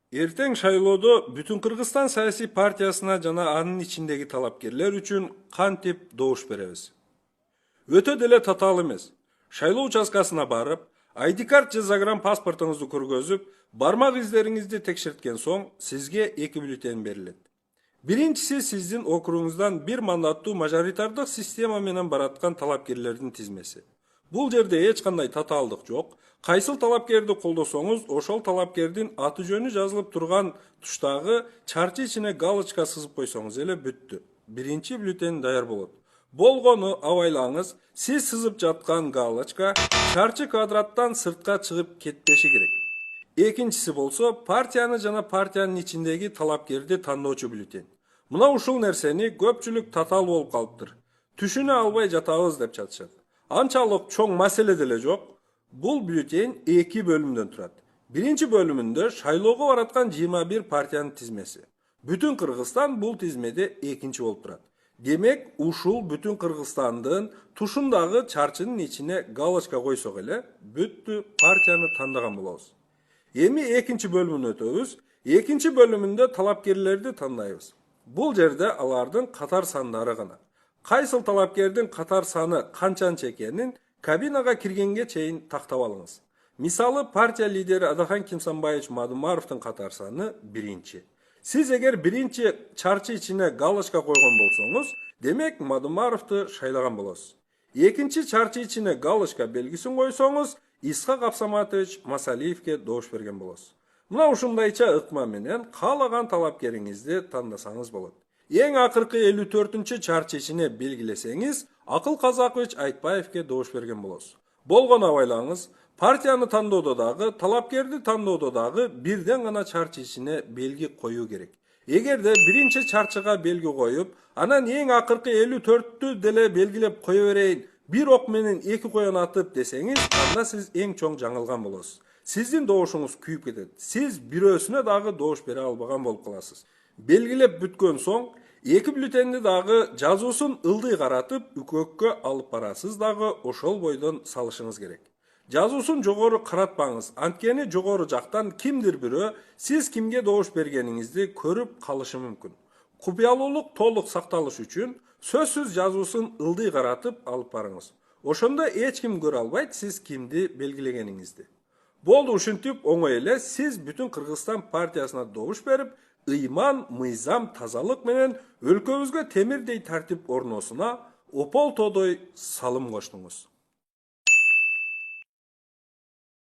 Эртең шайлоодо Бүтүн Кыргызстан саясий партиясына жана анын ичиндеги талапкерлер үчүн кантип добуш беребиз? Өтө деле татаал эмес. Шайлоо участкасына барып, ID карт же загран паспортуңузду көргөзүп, бармак издериңизди текшерткен соң, сизге 2 бюллетень берилет. Биринчиси сиздин округуңуздан бир мандаттуу мажоритардык система менен бараткан талапкерлердин тизмеси. Бул жерде эч кандай татаалдык жок. Кайсыл талапкерди колдосоңуз, ошол талапкердин аты жөнү жазылып турган туштагы чарчы ичине галочка сызып койсоңуз эле бүттү. Биринчи бюллетень даяр болот. Болгону абайлаңыз, сиз сызып жаткан галочка чарчы квадраттан сыртка чыгып кетпеши керек. Экинчиси болсо, партияны жана партиянын ичиндеги талапкерди тандоочу бюллетень. Мына ушул нерсени көпчүлүк татаал болуп калыптыр. Түшүнө албай жатабыз деп жатышат. Анчалык чоң маселе деле жок. Бул бюллетень 2 бөлүмдөн турат. Биринчи бөлүмүндө шайлоого бараткан 21 партиянын тизмеси. Бүтүн Кыргызстан бул тизмеде экинчи болуп турат. Демек, ушул Бүтүн Кыргызстандын тушундагы чарчынын ичине галочка койсок эле, бүттү партияны тандаган болобуз. Эми экинчи бөлүмүнө өтөбүз. Экинчи бөлүмүндө талапкерлерди тандайбыз. Бул жерде алардын катар сандары гана. Кайсыл талапкердин катар саны канчанча экенин кабинага киргенге чейин тактап алыңыз. Мисалы, партия лидери Адахан Кимсанбаевич Мадумаровдун катар саны биринчи. Сиз эгер биринчи чарчы ичине галочка койгон болсоңуз, демек Мадумаровду шайлаган болосуз. Экинчи чарчы ичине галочка белгисин койсоңуз, Исхак Абсаматович Масалиевке добуш берген болосуз. Мына ушундайча ыкма менен каалаган талапкериңизди тандасаңыз болот. Эң акыркы 54-чү чарчы ичине белгилесеңиз, Акыл Казакович Айтбаевке добуш берген болосуз. Болгону абайлаңыз, партияны тандоодо дагы, талапкерди тандоодо дагы бирден гана чарчы ичине белги коюу керек. Эгерде биринчи чарчыга белги коюп, анан эң акыркы 54-тү деле белгилеп кое берейин, бир ок менен 2 коен атып десеңиз, анда сиз эң чоң жаңылган болосуз. Сиздин добушуңуз күйүп кетет. Сиз бирөөсүнө дагы добуш бере албаган болуп каласыз. Белгилеп бүткөн соң, 2 бюллетенди дагы жазуусун ылдый каратып, үкөккө алып барасыз дагы ошол бойдон салышыңыз керек. Жазуусун жогору каратпаңыз, анткени жогору жактан кимдир бирөө сиз кимге добуш бергениңизди көрүп калышы мүмкүн. Купуялуулук толук сакталыш үчүн сөзсүз жазуусун ылдый каратып алып барыңыз. Ошондо эч ким көрө албайт сиз кимди белгилегениңизди. Болду, ушинтип оңой эле сиз Бүтүн Кыргызстан партиясына добуш берип, ыйман, мыйзам, тазалык менен өлкөбүзгө темирдей тартип орносуна опол тодой салым коштуңуз.